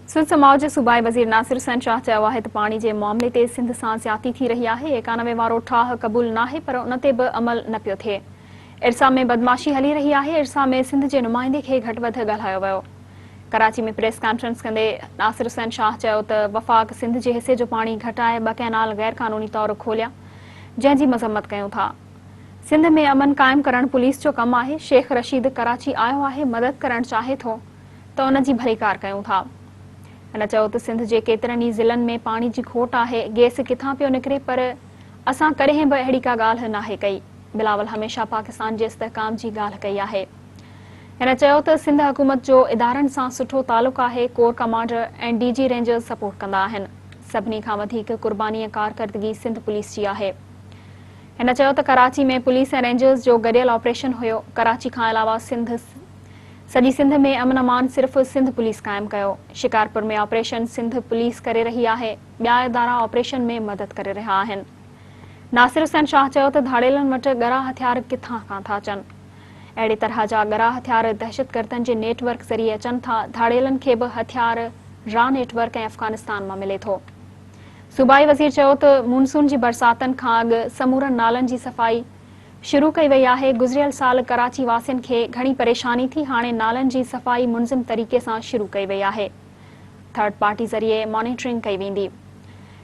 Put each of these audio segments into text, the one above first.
सिंध समाज जे सूबाई वज़ीर नासिर हुसैन शाह चयो आहे त पाणी जे मामले ते सिंध सां ज़्यादती थी रही आहे। 91 वारो ठाह क़बूल नाहे पर उन ते बि अमल न पियो थिए। इरसा में बदमाशी हली रही आहे। इरसा में सिंध जे नुमाइंदे खे घटि वधि ॻाल्हायो वियो। कराची में प्रेस कॉन्फ्रेंस कंदे नासिर हुसैन शाह चयो त वफ़ाक़ सिंध जे हिसे जो पाणी घटाए 2 कैनाल गैर क़ानूनी तौर खोलिया, जंहिं जी मज़म्मत कयूं था। सिंध में अमन क़ाइम करण पुलिस जो कमु आहे। शेख रशीद कराची आयो आहे, मदद करणु चाहे थो त उन जी भलीकार कयूं था। हिन चयो त सिंध जे केतिरनि ई ज़िलनि में पाणी जी खोट आहे। गैस किथां पियो निकिरे पर असां कॾहिं बि अहिड़ी का ॻाल्हि नाहे कई। बिलावल हमेशह पाकिस्तान जे इस्तेहकाम जी ॻाल्हि कई आहे। हिन चयो त सिंध हुकूमत जो इदारनि सां सुठो तालुक़ आहे। कोर कमांडर ऐं DG रेंजर्स सपोर्ट कंदा आहिनि। सभिनी खां वधीक कुर्बानी ऐं कारकर्दगी सिंध पुलिस जी आहे। हिन चयो त कराची में पुलिस ऐं रेंजर्स जो गॾियल ऑपरेशन हुयो। कराची खां अलावा सॼी सिंध में अमन अमान सिर्फ़ सिंध पुलिस क़ाइमु कयो। शिकारपुर में ऑपरेशन सिंध पुलिस करे रही आहे। ॿिया इदारा ऑपरेशन में मदद करे रहिया आहिनि। नासिर हुसैन शाह चयो त धाड़ेलनि वटि ॻरा हथियार किथां खां था अचनि। अहिड़े तरह जा ॻरा हथियार दहशतगर्दनि जे नेटवर्क ज़रिए अचनि था। धाड़ेलनि खे बि हथियार रा नेटवर्क ऐं अफ़गानिस्तान मां मिले थो। सूबाई वज़ीर चयो त मानसून जी बरसातनि खां अॻु समूरनि नालनि जी सफ़ाई शुरू कई वई आहे। गुज़िरियल साल कराची वासियुनि खे घणी परेशानी थी। हाणे नालनि जी सफ़ाई मुनज़िम तरीक़े सां शुरू कई वई आहे। थर्ड पार्टी ज़रिए मॉनिटरिंग कई वेंदी।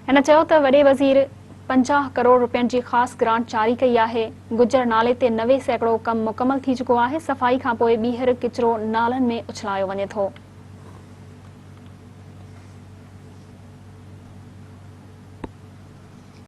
हिन चयो त वॾे वज़ीर 50 करोड़ रुपयनि जी ख़ासि ग्रांट जारी कई आहे। गुजर नाले ते 90% कमु मुकमल थी चुको आहे। सफ़ाई खां पोइ ॿीहर किचिरो नालनि में उछलायो वञे थो।